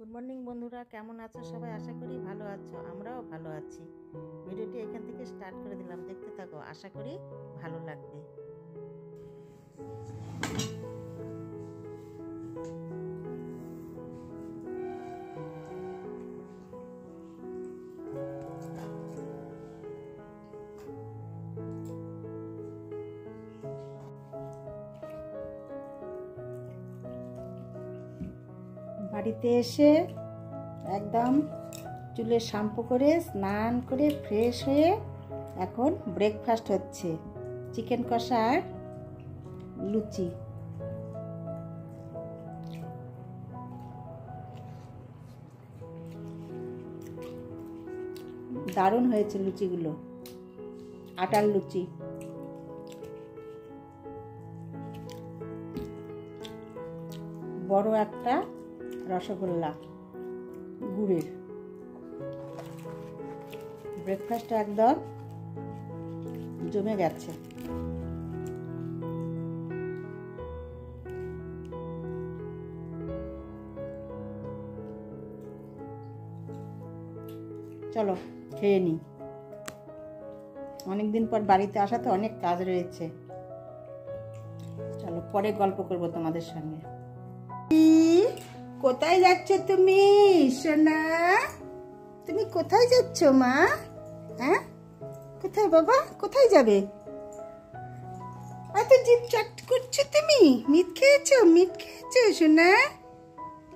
Good morning বন্ধুরা, কেমন আছো সবাই? আশা করি ভালো আছো, আমরাও ভালো আছি। ভিডিওটি এখান থেকে স্টার্ট করে দিলাম, দেখতে থাকো, আশা করি ভালো লাগবে। বাড়িতে এসে একদম চুলে শ্যাম্পু করে স্নান করে ফ্রেশ হয়ে এখন ব্রেকফাস্ট হচ্ছে, চিকেন কষা আর লুচি। দারুণ হয়েছে লুচিগুলো, আটার লুচি। বড় একটা রসগোল্লা গুড়ের। ব্রেকফাস্টটা একদম জমে গেছে। চলো খেয়ে নিই, অনেকদিন পর বাড়িতে আসা তো অনেক কাজ রয়েছে। চলো পরে গল্প করবো তোমাদের সঙ্গে। কোথায় যাচ্ছ তুমি সোনা? তুমি কোথায় যাচ্ছ মা? হ্যাঁ, কোথায় বাবা? কোথায় যাবে? এত জিভ চাট করছো তুমি? মিট খেয়েছো? মিট খেয়েছো সোনা?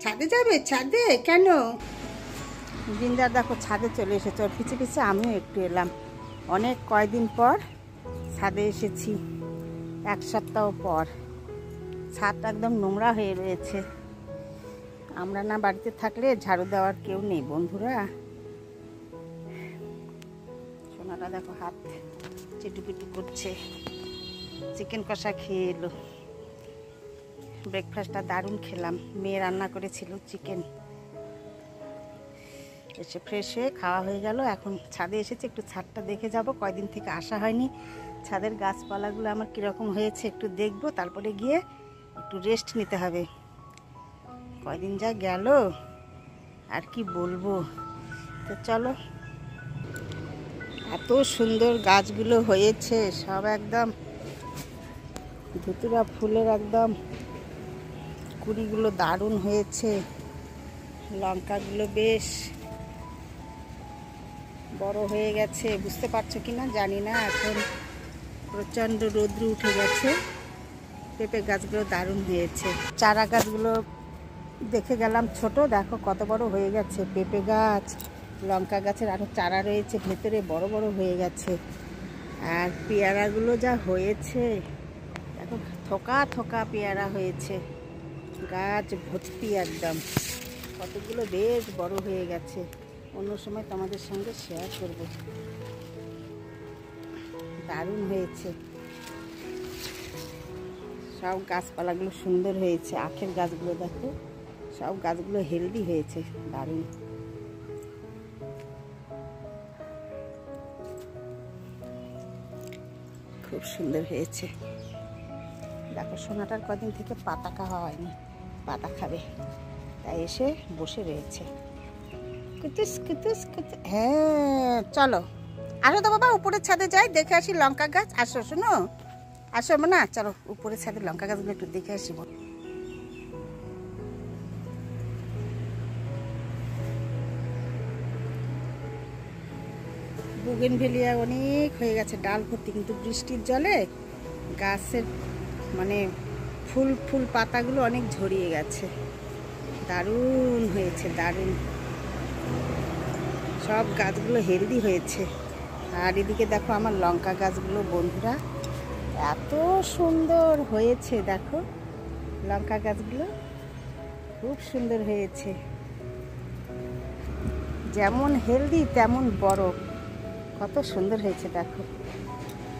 ছাদে যাবে? ছাদে কেন? জিন্দার দেখো ছাদে চলে এসেছে, ওর পিছে পিছে আমিও একটু এলাম। অনেক কয়দিন পর ছাদে এসেছি, এক সপ্তাহ পর। ছাদটা একদম নোংরা হয়ে রয়েছে। আমরা না বাড়িতে থাকলে ঝাড়ু দেওয়ার কেউ নেই বন্ধুরা। সোনাটা দেখো হাত চিটুপিটু করছে। চিকেন কষা খেয়ে এলো। ব্রেকফাস্টটা দারুণ খেলাম, মেয়ে রান্না করেছিল চিকেন। এসে ফ্রেশ হয়ে খাওয়া হয়ে গেল। এখন ছাদে এসেছে, একটু ছাদটা দেখে যাব। কয়দিন থেকে আসা হয়নি। ছাদের গাছপালাগুলো আমার কীরকম হয়েছে একটু দেখবো, তারপরে গিয়ে একটু রেস্ট নিতে হবে। কয়দিন যা গেল আর কি বলবো। তো চলো, এত সুন্দর গাছগুলো হয়েছে, সব একদম ধুতুরা ফুলের একদম কুড়িগুলো দারুণ হয়েছে। লঙ্কাগুলো বেশ বড় হয়ে গেছে, বুঝতে পারছো কি না জানি না। এখন প্রচণ্ড রৌদ্র উঠে গেছে। পেঁপে গাছগুলো দারুণ হয়েছে। চারা গাছগুলো দেখে গেলাম ছোট, দেখো কত বড় হয়ে গেছে। পেঁপে গাছ, লঙ্কা গাছের আরও চারা রয়েছে ভেতরে, বড় বড় হয়ে গেছে। আর পেয়ারাগুলো যা হয়েছে দেখো, থোকা থোকা পেয়ারা হয়েছে, গাছ ভর্তি একদম। কতগুলো বেশ বড় হয়ে গেছে। অন্য সময় তোমাদের সঙ্গে শেয়ার করব। দারুণ হয়েছে, সব গাছপালাগুলো সুন্দর হয়েছে। আখের গাছগুলো দেখো, সব গাছগুলো হেলদি হয়েছে, দারুণ। খুব সুন্দর হয়েছে। দেখো সোনাটার কদিন থেকে পাতা খাওয়া হয়নি, পাতা খাবে, তাই এসে বসে রয়েছে। কুতুস কুতুস কুতুস। হ্যাঁ চলো, আসো তো বাবা, উপরের ছাদে যাই, দেখে আসি লঙ্কা গাছ। আসো শোনো, আসো না, চলো উপরের ছাদে লঙ্কা গাছগুলো একটু দেখে আসি। বুগেনভেলিয়া অনেক হয়ে গেছে, ডাল ভর্তি, কিন্তু বৃষ্টির জলে গাছের মানে ফুল ফুল পাতাগুলো অনেক ঝরিয়ে গেছে। দারুণ হয়েছে, দারুণ। সব গাছগুলো হেলদি হয়েছে। আর এদিকে দেখো আমার লঙ্কা গাছগুলো বন্ধুরা, এত সুন্দর হয়েছে। দেখো লঙ্কা গাছগুলো খুব সুন্দর হয়েছে, যেমন হেলদি তেমন বড়, কত সুন্দর হয়েছে। দেখো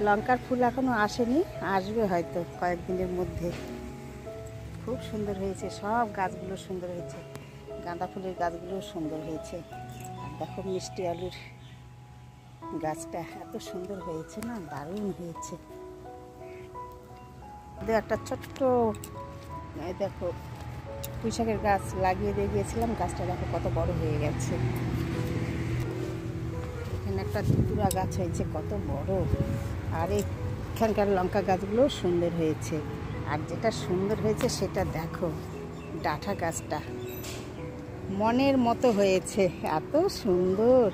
লঙ্কার ফুল এখনো আসেনি, আসবে হয়তো কয়েকদিনের মধ্যে। খুব সুন্দর হয়েছে, সব গাছগুলো সুন্দর হয়েছে। গাঁদা ফুলের গাছগুলো সুন্দর হয়েছে। আর দেখো মিষ্টি আলুর গাছটা এত সুন্দর হয়েছে না, দারুণ হয়েছে। একটা ছোট্ট দেখো পুঁইশাকের গাছ লাগিয়ে দিয়ে গিয়েছিলাম, গাছটা দেখো কত বড় হয়ে গেছে। এখানে একটা দুতুরা গাছ হয়েছে কত বড়, আর এখানকার লঙ্কা গাছগুলো সুন্দর হয়েছে। আর যেটা সুন্দর হয়েছে সেটা দেখো, ডাঁটা গাছটা মনের মতো হয়েছে, এত সুন্দর।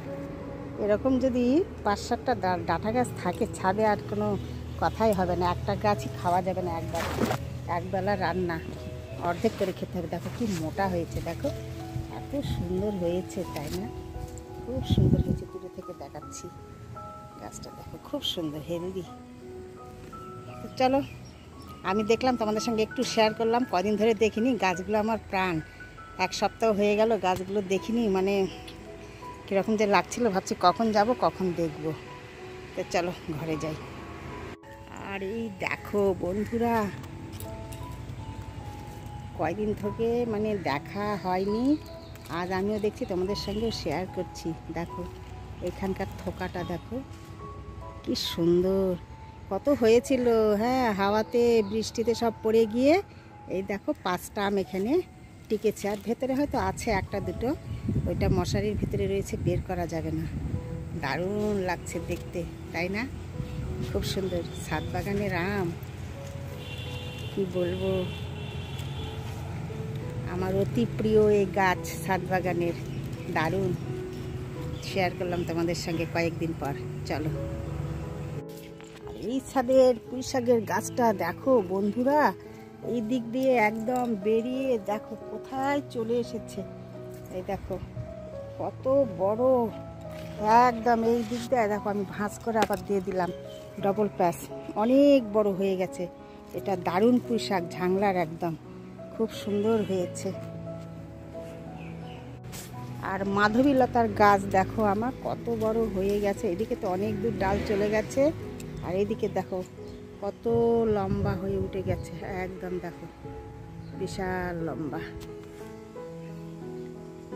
এরকম যদি 5-7টা ডাঁটা গাছ থাকে ছাদে, আর কোনো কথাই হবে না। একটা গাছই খাওয়া যাবে না, একবেলা রান্না অর্ধেক করে খেতে হবে। দেখো কি মোটা হয়েছে, দেখো এত সুন্দর হয়েছে, তাই না? খুব সুন্দর হয়েছে, দূরে থেকে দেখাচ্ছি গাছটা, দেখো খুব সুন্দর হেলদি। চলো, আমি দেখলাম তোমাদের সঙ্গে একটু শেয়ার করলাম। কদিন ধরে দেখিনি গাছগুলো, আমার প্রাণ। 1 সপ্তাহ হয়ে গেল গাছগুলো দেখিনি, মানে কীরকম যে লাগছিল, ভাবছি কখন যাব কখন দেখব। তো চলো ঘরে যাই। আর এই দেখো বন্ধুরা, কয়দিন থেকে মানে দেখা হয়নি, আজ আমিও দেখছি, তোমাদের সঙ্গেও শেয়ার করছি। দেখো এখানকার থোকাটা দেখো কি সুন্দর, কত হয়েছিল। হ্যাঁ, হাওয়াতে বৃষ্টিতে সব পড়ে গিয়ে এই দেখো 5টা আম এখানে টিকেছে। আর ভেতরে হয়তো আছে 1-2, ওইটা মশারির ভিতরে রয়েছে, বের করা যাবে না। দারুণ লাগছে দেখতে, তাই না? খুব সুন্দর ছাদ বাগানের আম, কি বলবো, আমার অতি প্রিয় এই গাছ ছাদ বাগানের। দারুণ শেয়ার করলাম তোমাদের সঙ্গে কয়েকদিন পর। চলো, আর এই ছাদের পুঁইশাকের গাছটা দেখো বন্ধুরা, এই দিক দিয়ে একদম বেরিয়ে দেখো কোথায় চলে এসেছে। এই দেখো কত বড়, একদম এই দিক দিয়ে দেখো, আমি ভাঁজ করে আবার দিয়ে দিলাম ডবল প্যাচ, অনেক বড় হয়ে গেছে। এটা দারুণ পুঁইশাক, ঝাংলার একদম, খুব সুন্দর হয়েছে। আর মাধবীলতার গাছ দেখো আমার কত বড় হয়ে গেছে, এদিকে তো অনেক দূর ডাল চলে গেছে, আর এইদিকে দেখো কত লম্বা হয়ে উঠে গেছে, একদম দেখো বিশাল লম্বা,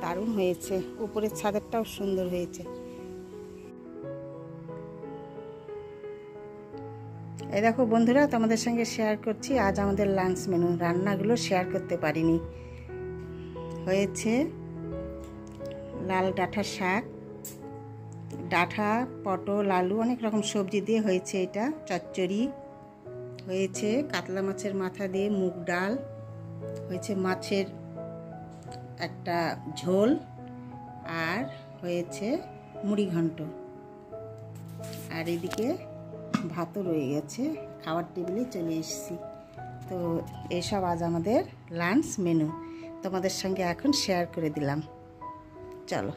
দারুণ হয়েছে। উপরের ছাদেরটাও সুন্দর হয়েছে। এই দেখো বন্ধুরা, তোমাদের সঙ্গে শেয়ার করছি আজ আমাদের লাঞ্চ মেনু। রান্নাগুলো শেয়ার করতে পারিনি। হয়েছে লাল ডাঁটার শাক, ডাঁটা, পটল, আলু, অনেক রকম সবজি দিয়ে হয়েছে এটা চচ্চড়ি। হয়েছে কাতলা মাছের মাথা দিয়ে মুগ ডাল, হয়েছে মাছের একটা ঝোল, আর হয়েছে মুড়ি ঘন্ট। আর এদিকে ভাতও রয়ে গেছে, খাওয়ার টেবিলে চলে এসেছি। তো এসব আজ আমাদের লাঞ্চ মেনু, তোমাদের সঙ্গে এখন শেয়ার করে দিলাম। চলো,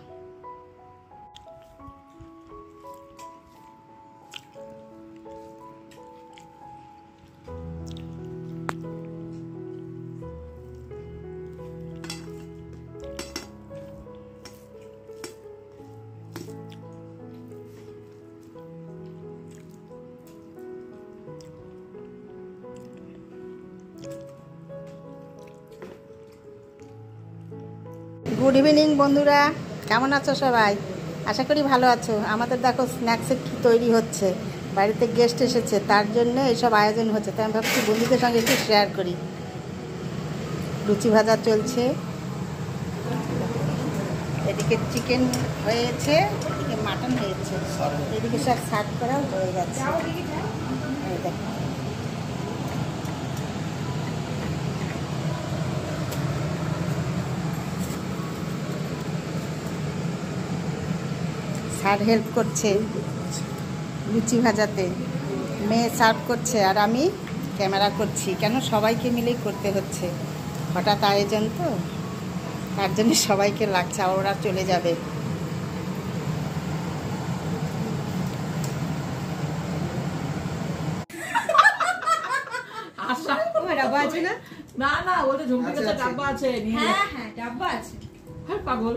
গুড ইভিনিং বন্ধুরা, কেমন আছো সবাই? আশা করি ভালো আছো। আমাদের দেখো স্ন্যাক্সের কি তৈরি হচ্ছে, বাড়িতে গেস্ট এসেছে, তার জন্য এইসব আয়োজন হচ্ছে। তাই আমি ভাবছি বন্ধুদের সঙ্গে একটু শেয়ার করি। লুচি ভাজা চলছে, এদিকে চিকেন হয়েছে, এদিকে মাটন হয়েছে, এদিকে সব সার্ভ করাও হয়ে গেছে। এই দেখো স্যার হেল্প করছে লুচি ভাজাতে, মেয়ে সার্ভ করছে, আর আমি ক্যামেরা করছি। কেন, সবাইকে মিলেই করতে হচ্ছে, হঠাৎ আয়োজন তো, তার জন্য সবাইকে লাগছে। আর ওরা চলে যাবে। ডাব্বা আছে না? না না, ওটা ঝুমকি কাছে ডাব্বা আছে। হ্যাঁ হ্যাঁ, ডাব্বা আছে। হ্যাঁ পাগল,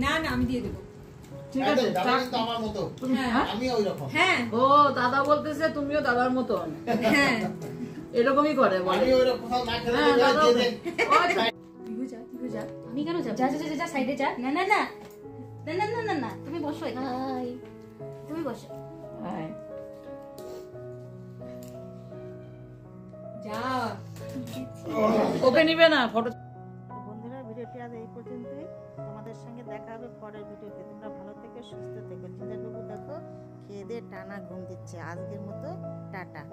না না, আমি দিয়ে দেবো। ঠিক আছে, আমার মতো হ্যাঁ আমি ওই রকম। হ্যাঁ, ও দাদা বলতেছে তুমিও দাদার মতন, হ্যাঁ এরকমই করে বলে। আমি ওই রকম কোথাও না খেলে হ্যাঁ, যা দাদা দিয়ে দে। তুইও যা, তুইও যা। আমি কেন যাব? যা যা যা যা, সাইডে যা। না না না না না না না না, তুমি বসো এখানে। হাই, তুমি বসো। হ্যাঁ, যা। ওকে নিবে না ফটো। পর্যন্তই। তোমাদের সঙ্গে দেখা হবে পরের ভিডিওতে। তোমরা ভালো থেকো, সুস্থ থেকো। জিঞ্জারবাবু দেখো খেয়ে দিয়ে টানা ঘুম দিচ্ছে। আজকের মতো টাটা।